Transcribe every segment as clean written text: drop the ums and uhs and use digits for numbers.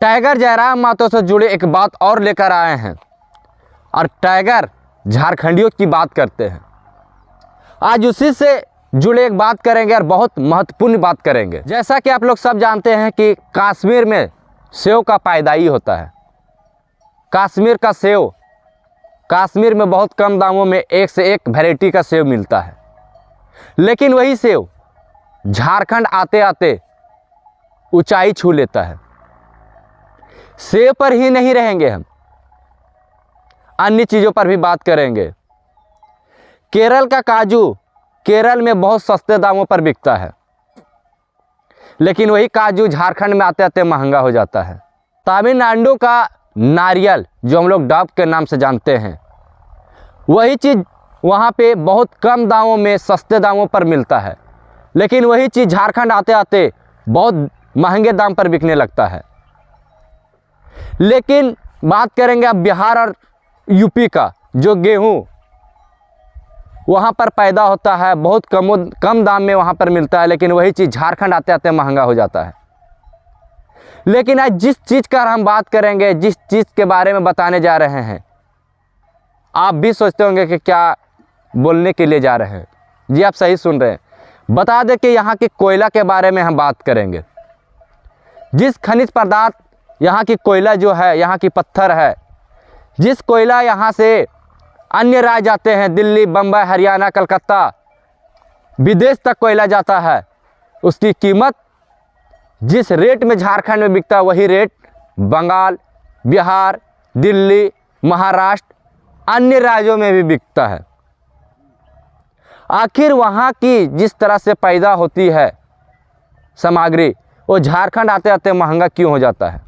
Tiger Jairam Mahato से जुड़े एक बात और लेकर आए हैं और टाइगर झारखंडियों की बात करते हैं। आज उसी से जुड़े एक बात करेंगे और बहुत महत्वपूर्ण बात करेंगे। जैसा कि आप लोग सब जानते हैं कि कश्मीर में सेव का पैदाई होता है। कश्मीर का सेव, कश्मीर में बहुत कम दामों में एक से एक वैरायटी का सेव मिलता है, लेकिन वही सेव झारखंड आते आते ऊंचाई छू लेता है। सेव पर ही नहीं रहेंगे, हम अन्य चीज़ों पर भी बात करेंगे। केरल का काजू केरल में बहुत सस्ते दामों पर बिकता है, लेकिन वही काजू झारखंड में आते आते महंगा हो जाता है। तमिलनाडु का नारियल जो हम लोग डब के नाम से जानते हैं, वही चीज़ वहाँ पे बहुत कम दामों में सस्ते दामों पर मिलता है, लेकिन वही चीज़ झारखंड आते आते बहुत महंगे दाम पर बिकने लगता है। लेकिन बात करेंगे अब बिहार और यूपी का, जो गेहूँ वहाँ पर पैदा होता है, बहुत कम दाम में वहाँ पर मिलता है, लेकिन वही चीज़ झारखंड आते आते महंगा हो जाता है। लेकिन आज जिस चीज़ का हम बात करेंगे, जिस चीज़ के बारे में बताने जा रहे हैं, आप भी सोचते होंगे कि क्या बोलने के लिए जा रहे हैं। जी, आप सही सुन रहे हैं। बता दें कि यहाँ के कोयला के बारे में हम बात करेंगे। जिस खनिज पदार्थ यहाँ की कोयला जो है, यहाँ की पत्थर है, जिस कोयला यहाँ से अन्य राज्य जाते हैं, दिल्ली, बम्बई, हरियाणा, कलकत्ता, विदेश तक कोयला जाता है, उसकी कीमत जिस रेट में झारखंड में बिकता है, वही रेट बंगाल, बिहार, दिल्ली, महाराष्ट्र, अन्य राज्यों में भी बिकता है। आखिर वहाँ की जिस तरह से पैदा होती है सामग्री, वो झारखंड आते आते महंगा क्यों हो जाता है?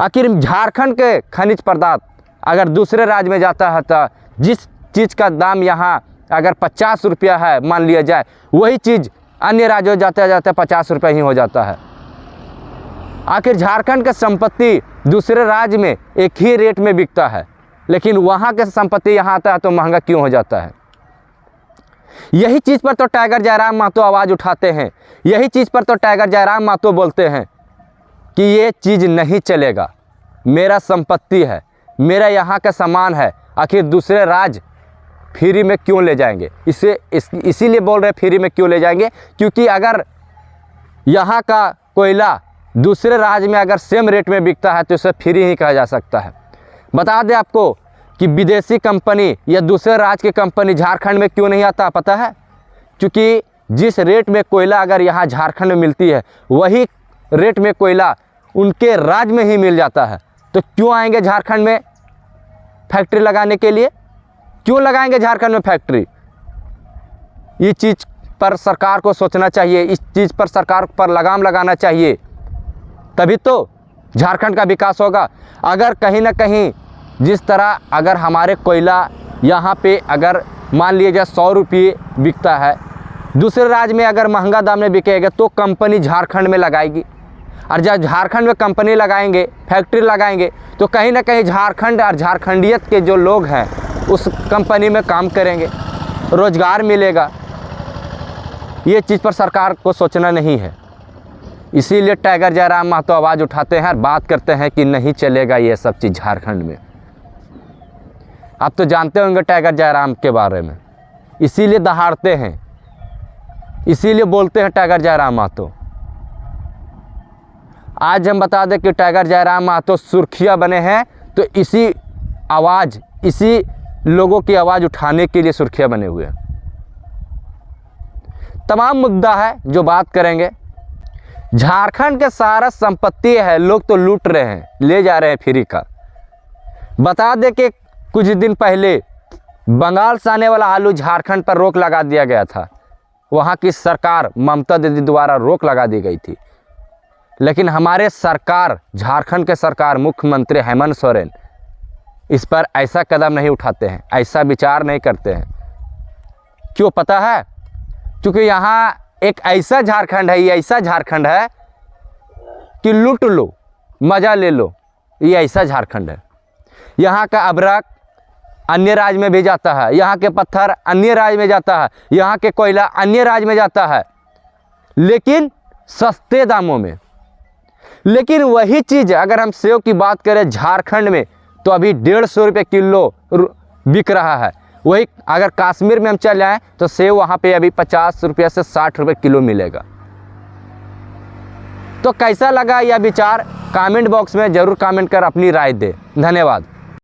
आखिर झारखंड के खनिज पदार्थ अगर दूसरे राज्य में जाता है तो जिस चीज़ का दाम यहाँ अगर 50 रुपया है मान लिया जाए, वही चीज़ अन्य राज्यों जाते जाते 50 रुपये ही हो जाता है। आखिर झारखंड की संपत्ति दूसरे राज्य में एक ही रेट में बिकता है, लेकिन वहाँ के संपत्ति यहाँ आता है तो महंगा क्यों हो जाता है? यही चीज़ पर तो टाइगर जयराम महतो आवाज़ उठाते हैं। यही चीज़ पर तो टाइगर जयराम महतो बोलते हैं कि ये चीज़ नहीं चलेगा, मेरा संपत्ति है, मेरा यहाँ का सामान है, आखिर दूसरे राज्य फ्री में क्यों ले जाएंगे? इसीलिए बोल रहे फ्री में क्यों ले जाएंगे, क्योंकि अगर यहाँ का कोयला दूसरे राज्य में अगर सेम रेट में बिकता है तो इसे फ्री ही कहा जा सकता है। बता दें आपको कि विदेशी कंपनी या दूसरे राज्य की कंपनी झारखंड में क्यों नहीं आता, पता है? क्योंकि जिस रेट में कोयला अगर यहाँ झारखंड में मिलती है, वही रेट में कोयला उनके राज्य में ही मिल जाता है, तो क्यों आएंगे झारखंड में फैक्ट्री लगाने के लिए? क्यों लगाएंगे झारखंड में फैक्ट्री? ये चीज़ पर सरकार को सोचना चाहिए, इस चीज़ पर सरकार पर लगाम लगाना चाहिए, तभी तो झारखंड का विकास होगा। अगर कहीं ना कहीं जिस तरह अगर हमारे कोयला यहाँ पे अगर मान लिया जाए 100 रुपये बिकता है, दूसरे राज्य में अगर महंगा दाम में बिकेगा तो कंपनी झारखंड में लगाएगी, और जब झारखंड में कंपनी लगाएंगे, फैक्ट्री लगाएंगे, तो कहीं ना कहीं झारखंड और झारखंडियत के जो लोग हैं उस कंपनी में काम करेंगे, रोज़गार मिलेगा। ये चीज़ पर सरकार को सोचना नहीं है। इसीलिए टाइगर जयराम महतो आवाज़ उठाते हैं और बात करते हैं कि नहीं चलेगा ये सब चीज़ झारखंड में। आप तो जानते होंगे टाइगर जयराम के बारे में, इसीलिए दहाड़ते हैं, इसीलिए बोलते हैं टाइगर जयराम महतो। आज हम बता दें कि टाइगर जयराम महतो सुर्खियाँ बने हैं, तो इसी आवाज़, इसी लोगों की आवाज़ उठाने के लिए सुर्खियाँ बने हुए हैं। तमाम मुद्दा है जो बात करेंगे। झारखंड के सारा संपत्ति है, लोग तो लूट रहे हैं, ले जा रहे हैं फ्री का। बता दें कि कुछ दिन पहले बंगाल से आने वाला आलू झारखंड पर रोक लगा दिया गया था। वहाँ की सरकार ममता दीदी द्वारा रोक लगा दी गई थी, लेकिन हमारे सरकार, झारखंड के सरकार, मुख्यमंत्री हेमंत सोरेन इस पर ऐसा कदम नहीं उठाते हैं, ऐसा विचार नहीं करते हैं। क्यों पता है? क्योंकि यहाँ एक ऐसा झारखंड है, ये ऐसा झारखंड है कि लूट लो, मज़ा ले लो, ये ऐसा झारखंड है। यहाँ का अबरक अन्य राज्य में भी जाता है, यहाँ के पत्थर अन्य राज्य में जाता है, यहाँ के कोयला अन्य राज्य में जाता है, लेकिन सस्ते दामों में। लेकिन वही चीज़ अगर हम सेव की बात करें झारखंड में तो अभी 150 रुपये किलो बिक रहा है। वही अगर कश्मीर में हम चल जाएँ तो सेव वहाँ पे अभी 50 रुपये से 60 रुपये किलो मिलेगा। तो कैसा लगा यह विचार कमेंट बॉक्स में ज़रूर कमेंट कर अपनी राय दे। धन्यवाद।